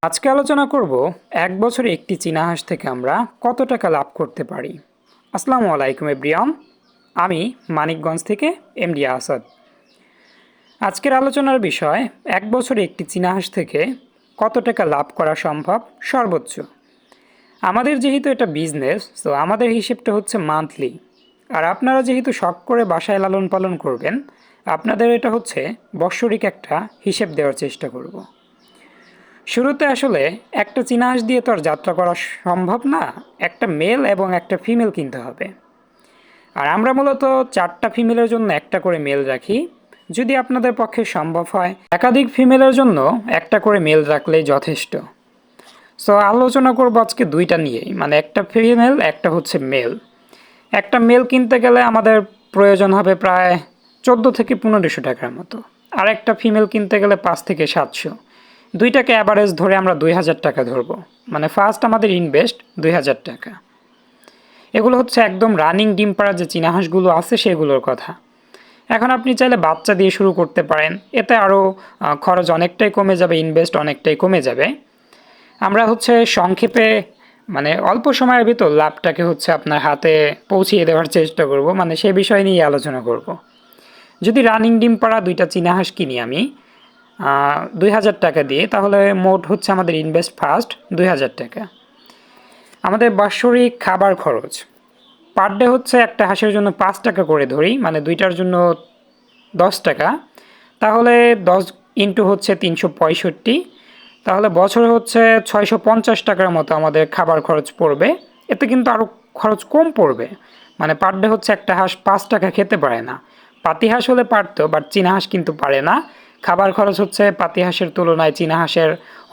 আজকে আলোচনা করব এক বছরে একটি চীনা হাঁস থেকে আমরা কত টাকা লাভ করতে পারি। আসসালামু আলাইকুম এভরিওয়ান, আমি মানিকগঞ্জ থেকে এমডি আসাদ। আজকের আলোচনার বিষয় এক বছরে একটি চীনা হাঁস থেকে কত টাকা লাভ করা সম্ভব সর্বোচ্চ। আমাদের যেহেতু এটা বিজনেস, তো আমাদের হিসেবটা হচ্ছে মান্থলি, আর আপনারা যেহেতু শখ করে বাসায় লালন পালন করবেন, আপনাদের এটা হচ্ছে বাৎসরিক একটা হিসেব দেওয়ার চেষ্টা করব। শুরুতে আসলে একটা চীনা হাঁস দিয়ে তো আর যাত্রা করা সম্ভব না, একটা মেল এবং একটা ফিমেল কিনতে হবে। আর আমরা মূলত 4টা ফিমেলের জন্য একটা করে মেল রাখি। যদি আপনাদের পক্ষে সম্ভব হয় একাধিক ফিমেলের জন্য একটা করে মেল রাখলেই যথেষ্ট। সো আলোচনা করবো আজকে দুইটা নিয়েই, মানে একটা ফিমেল একটা হচ্ছে মেল। একটা মেল কিনতে গেলে আমাদের প্রয়োজন হবে প্রায় 14 থেকে 1500 টাকার মতো, আর একটা ফিমেল কিনতে গেলে 5 থেকে 700। দুইটাকে অ্যাভারেজ ধরে আমরা 2000 টাকা ধরবো, মানে ফার্স্ট আমাদের ইনভেস্ট 2000 টাকা। এগুলো হচ্ছে একদম রানিং ডিম পাড়া যে চীনা হাঁসগুলো আছে সেগুলোর কথা। এখন আপনি চাইলে বাচ্চা দিয়ে শুরু করতে পারেন, এতে আরও খরচ অনেকটাই কমে যাবে, ইনভেস্ট অনেকটাই কমে যাবে। আমরা হচ্ছে সংক্ষেপে মানে অল্প সময়ের ভিতর লাভটাকে হচ্ছে আপনার হাতে পৌঁছিয়ে দেওয়ার চেষ্টা করব, মানে সে বিষয় নিয়ে আলোচনা করব। যদি রানিং ডিম পাড়া দুইটা চীনা হাঁস কিনি আমি 2000 টাকা দিয়ে, তাহলে মোট হচ্ছে আমাদের ইনভেস্ট ফার্স্ট 2000 টাকা। আমাদের বাৎসরিক খাবার খরচ পার ডে হচ্ছে একটা হাঁসের জন্য 5 টাকা করে ধরি, মানে দুইটার জন্য 10 টাকা, তাহলে 10 ইন্টু হচ্ছে 365, তাহলে বছরে হচ্ছে 650 টাকার মতো আমাদের খাবার খরচ পড়বে। এতে কিন্তু আরও খরচ কম পড়বে, মানে পার ডে হচ্ছে একটা হাঁস 5 টাকা খেতে পারে না। পাতি হাঁস হলে পারতো, বাট চীনা হাঁস কিন্তু পারে না। খাবার খরচ হচ্ছে পাতি হাঁসের তুলনায় চীনা হাঁসের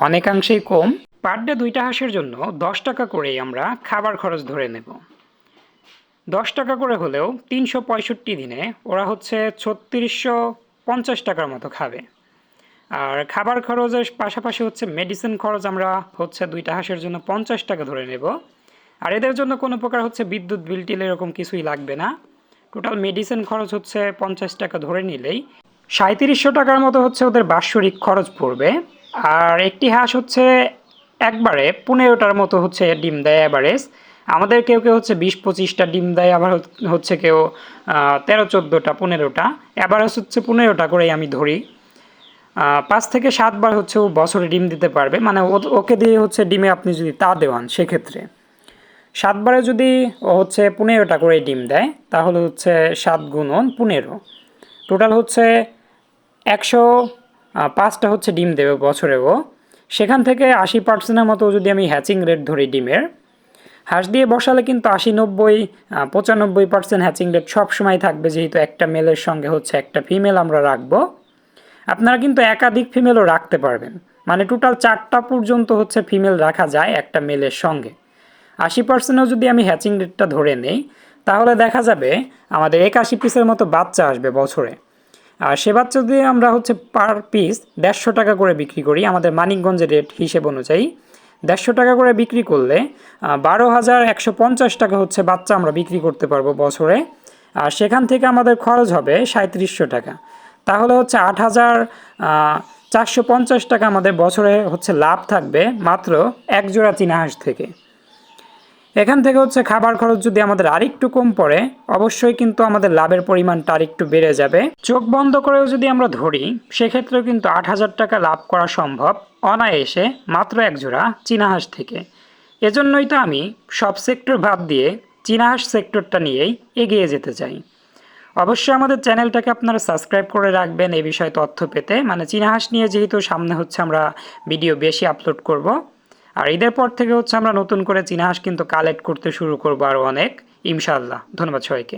অনেকাংশেই কম। পার ডে দুইটা হাঁসের জন্য 10 টাকা করেই আমরা খাবার খরচ ধরে নেব। 10 টাকা করে হলেও 365 দিনে ওরা হচ্ছে 3650 টাকার মতো খাবে। আর খাবার খরচের পাশাপাশি হচ্ছে মেডিসিন খরচ আমরা হচ্ছে দুইটা হাঁসের জন্য 50 টাকা ধরে নেব। আর এদের জন্য কোনো প্রকার হচ্ছে বিদ্যুৎ বিল টিল এরকম কিছুই লাগবে না। টোটাল মেডিসিন খরচ হচ্ছে 50 টাকা ধরে নিলেই 3700 টাকার মতো হচ্ছে ওদের বাৎসরিক খরচ পড়বে। আর একটি হাঁস হচ্ছে একবারে 15টার মতো হচ্ছে ডিম দেয় অ্যাভারেজ। আমাদের কেউ কেউ হচ্ছে 20-25টা ডিম দেয়, আবার হচ্ছে কেউ 13-14টা 15টা, অ্যাভারেজ হচ্ছে 15টা করেই আমি ধরি। 5 থেকে 7 বার হচ্ছে ও বছরে ডিম দিতে পারবে, মানে ওকে দিয়ে হচ্ছে ডিমে আপনি যদি তা দেওয়ান সেক্ষেত্রে 7 বারে যদি ও হচ্ছে 15টা করে ডিম দেয়, তাহলে হচ্ছে 7 গুণন 15, টোটাল হচ্ছে 105টা হচ্ছে ডিম দেবে বছরে ও। সেখান থেকে 80%-এর মতো যদি আমি হ্যাচিং রেট ধরি ডিমের, হাঁস দিয়ে বসালে কিন্তু 80-90-95% হ্যাচিং রেট সবসময় থাকবে, যেহেতু একটা মেলের সঙ্গে হচ্ছে একটা ফিমেল আমরা রাখবো। আপনারা কিন্তু একাধিক ফিমেলও রাখতে পারবেন, মানে টোটাল 4টা পর্যন্ত হচ্ছে ফিমেল রাখা যায় একটা মেলের সঙ্গে। 80%ও যদি আমি হ্যাচিং রেটটা ধরে নেই, তাহলে দেখা যাবে আমাদের 81 পিসের মতো বাচ্চা আসবে বছরে। আর সে বাচ্চা দিয়ে আমরা হচ্ছে পার পিস 150 টাকা করে বিক্রি করি। আমাদের মানিকগঞ্জের রেট হিসেব অনুযায়ী 150 টাকা করে বিক্রি করলে 12,150 টাকা হচ্ছে বাচ্চা আমরা বিক্রি করতে পারবো বছরে। আর সেখান থেকে আমাদের খরচ হবে 3700 টাকা, তাহলে হচ্ছে 8450 টাকা আমাদের বছরে হচ্ছে লাভ থাকবে মাত্র এক জোড়া চীনা হাঁস থেকে। এখান থেকে হচ্ছে খাবার খরচ যদি আমাদের আরেকটু কম পড়ে, অবশ্যই কিন্তু আমাদের লাভের পরিমাণটা আরেকটু বেড়ে যাবে। চোখ বন্ধ করেও যদি আমরা ধরি, সেক্ষেত্রেও কিন্তু 8000 টাকা লাভ করা সম্ভব অনায়াসে মাত্র এক জোড়া চীনা হাঁস থেকে। এজন্যই তো আমি সব সেক্টর বাদ দিয়ে চীনা হাঁস সেক্টরটা নিয়েই এগিয়ে যেতে চাই। অবশ্যই আমাদের চ্যানেলটাকে আপনারা সাবস্ক্রাইব করে রাখবেন এই বিষয়ে তথ্য পেতে, মানে চীনা হাঁস নিয়ে যেহেতু সামনে হচ্ছে আমরা ভিডিও বেশি আপলোড করব। আর ঈদের পর থেকে হচ্ছে আমরা নতুন করে চীনা হাঁস কিন্তু কালেক্ট করতে শুরু করবো আরও অনেক, ইনশাআল্লাহ। ধন্যবাদ সবাইকে।